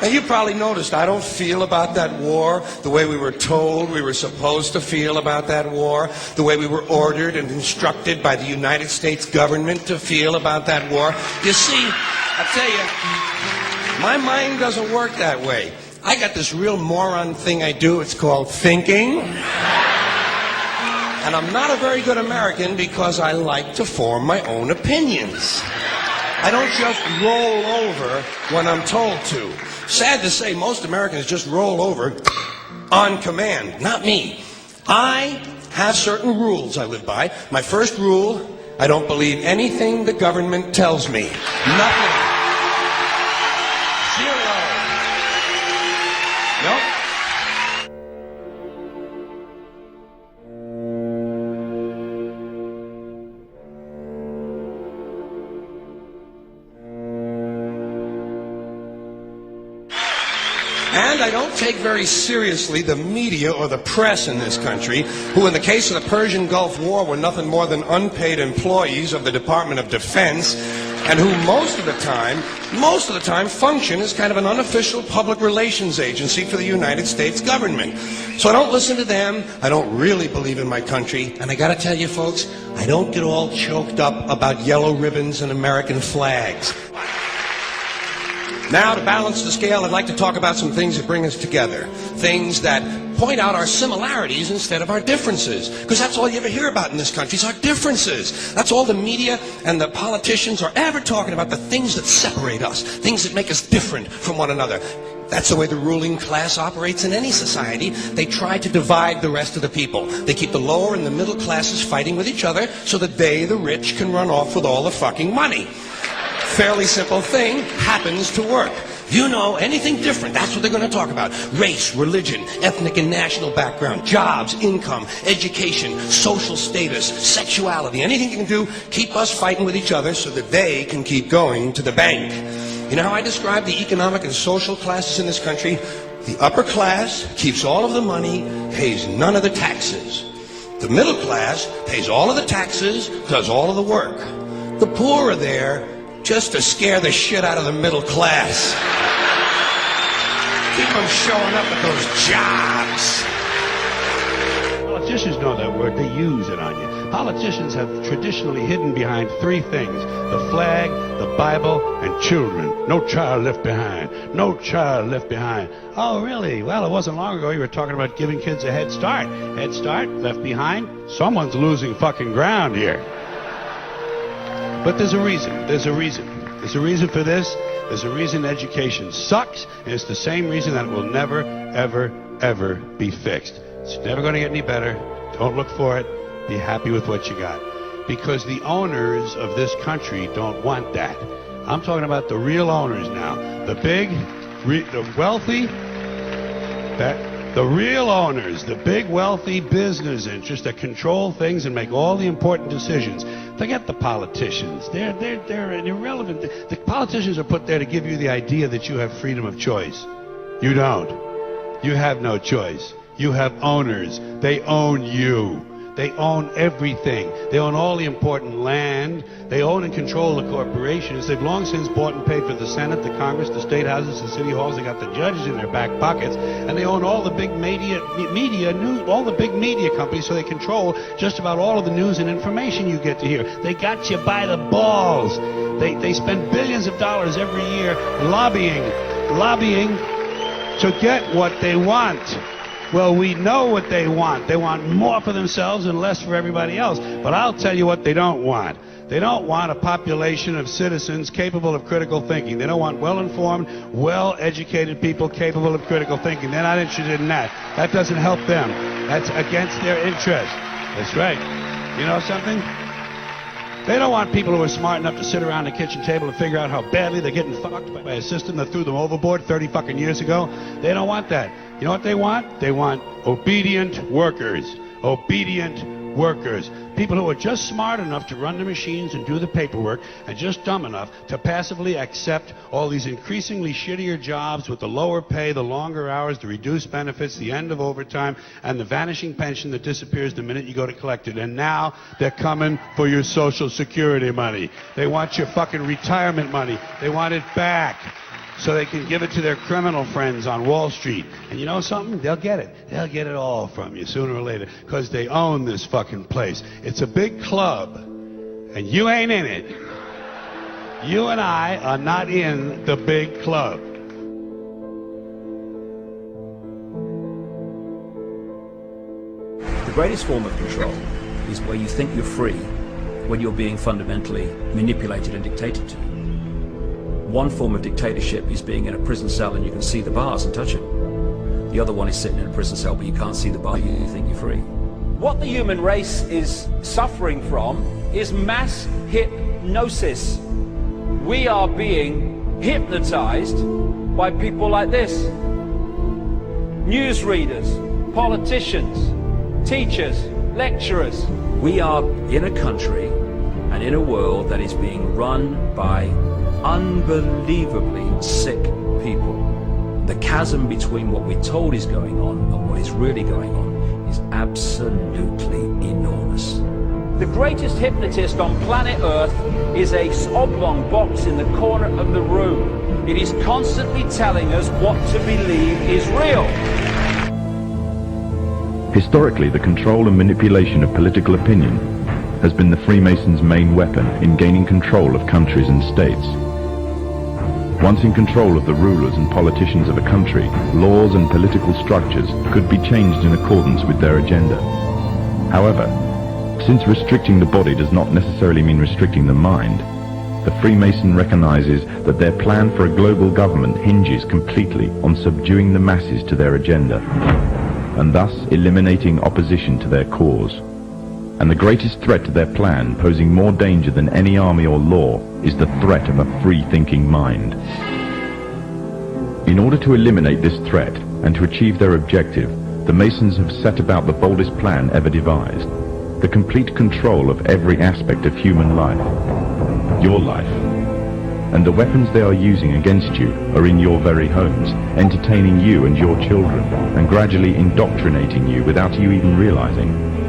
Now, you probably noticed I don't feel about that war the way we were told we were supposed to feel about that war, the way we were ordered and instructed by the United States government to feel about that war. You see, I tell you, my mind doesn't work that way. I got this real moron thing I do. It's called thinking. And I'm not a very good American because I like to form my own opinions. I don't just roll over when I'm told to. Sad to say, most Americans just roll over on command. Not me. I have certain rules I live by. My first rule, I don't believe anything the government tells me. Nothing. Zero. Nope. And I don't take very seriously the media or the press in this country, who in the case of the Persian Gulf War were nothing more than unpaid employees of the Department of Defense, and who most of the time function as kind of an unofficial public relations agency for the United States government. So I don't listen to them, I don't really believe in my country, and I gotta tell you folks, I don't get all choked up about yellow ribbons and American flags. Now, to balance the scale, I'd like to talk about some things that bring us together. Things that point out our similarities instead of our differences. Because that's all you ever hear about in this country is our differences. That's all the media and the politicians are ever talking about, the things that separate us, things that make us different from one another. That's the way the ruling class operates in any society. They try to divide the rest of the people. They keep the lower and the middle classes fighting with each other so that they, the rich, can run off with all the fucking money. Fairly simple thing, happens to work. You know, anything different, that's what they're going to talk about. Race, religion, ethnic and national background, jobs, income, education, social status, sexuality, anything you can do, keep us fighting with each other so that they can keep going to the bank. You know how I describe the economic and social classes in this country? The upper class keeps all of the money, pays none of the taxes. The middle class pays all of the taxes, does all of the work. The poor are there just to scare the shit out of the middle class. Keep them showing up at those jobs. Politicians know that word. They use it on you. Politicians have traditionally hidden behind three things: the flag, the Bible, and children. No child left behind. No child left behind. Oh, really? Well, it wasn't long ago you were talking about giving kids a head start. Head start, left behind? Someone's losing fucking ground here. But there's a reason. There's a reason. There's a reason for this. There's a reason education sucks, and it's the same reason that it will never, ever, ever be fixed. It's never going to get any better. Don't look for it. Be happy with what you got. Because the owners of this country don't want that. I'm talking about the real owners now. The big, the wealthy, the real owners, the big wealthy business interests that control things and make all the important decisions. Forget the politicians. They're irrelevant. The politicians are put there to give you the idea that you have freedom of choice. You don't. You have no choice. You have owners. They own you. They own everything. They own all the important land. They own and control the corporations. They've long since bought and paid for the Senate, the Congress, the state houses, the city halls. They got the judges in their back pockets, and they own all the big media news, all the big media companies. So they control just about all of the news and information you get to hear. They got you by the balls. They spend billions of dollars every year lobbying to get what they want. Well, we know what they want. They want more for themselves and less for everybody else. But I'll tell you what they don't want. They don't want a population of citizens capable of critical thinking. They don't want well-informed, well-educated people capable of critical thinking. They're not interested in that. That doesn't help them. That's against their interest. That's right. You know something? They don't want people who are smart enough to sit around the kitchen table and figure out how badly they're getting fucked by a system that threw them overboard 30 fucking years ago. They don't want that. You know what they want? They want obedient workers. Obedient workers. People who are just smart enough to run the machines and do the paperwork, and just dumb enough to passively accept all these increasingly shittier jobs with the lower pay, the longer hours, the reduced benefits, the end of overtime, and the vanishing pension that disappears the minute you go to collect it. And now they're coming for your Social Security money. They want your fucking retirement money. They want it back. so they can give it to their criminal friends on Wall Street. And you know something? They'll get it. They'll get it all from you sooner or later, because they own this fucking place. It's a big club, and you ain't in it. You and I are not in the big club. The greatest form of control is where you think you're free when you're being fundamentally manipulated and dictated to. One form of dictatorship is being in a prison cell and you can see the bars and touch them. The other one is sitting in a prison cell but you can't see the bar, you think you're free. What the human race is suffering from is mass hypnosis. We are being hypnotized by people like this. Newsreaders, politicians, teachers, lecturers. We are in a country and in a world that is being run by unbelievably sick people. The chasm between what we're told is going on and what is really going on is absolutely enormous. The greatest hypnotist on planet Earth is a oblong box in the corner of the room. It is constantly telling us what to believe is real. Historically, the control and manipulation of political opinion has been the Freemasons' main weapon in gaining control of countries and states. Once in control of the rulers and politicians of a country, laws and political structures could be changed in accordance with their agenda. However, since restricting the body does not necessarily mean restricting the mind, the Freemason recognizes that their plan for a global government hinges completely on subduing the masses to their agenda, and thus eliminating opposition to their cause. And the greatest threat to their plan, posing more danger than any army or law, is the threat of a free-thinking mind. In order to eliminate this threat and to achieve their objective, the Masons have set about the boldest plan ever devised: the complete control of every aspect of human life, your life. And the weapons they are using against you are in your very homes, entertaining you and your children, and gradually indoctrinating you without you even realizing.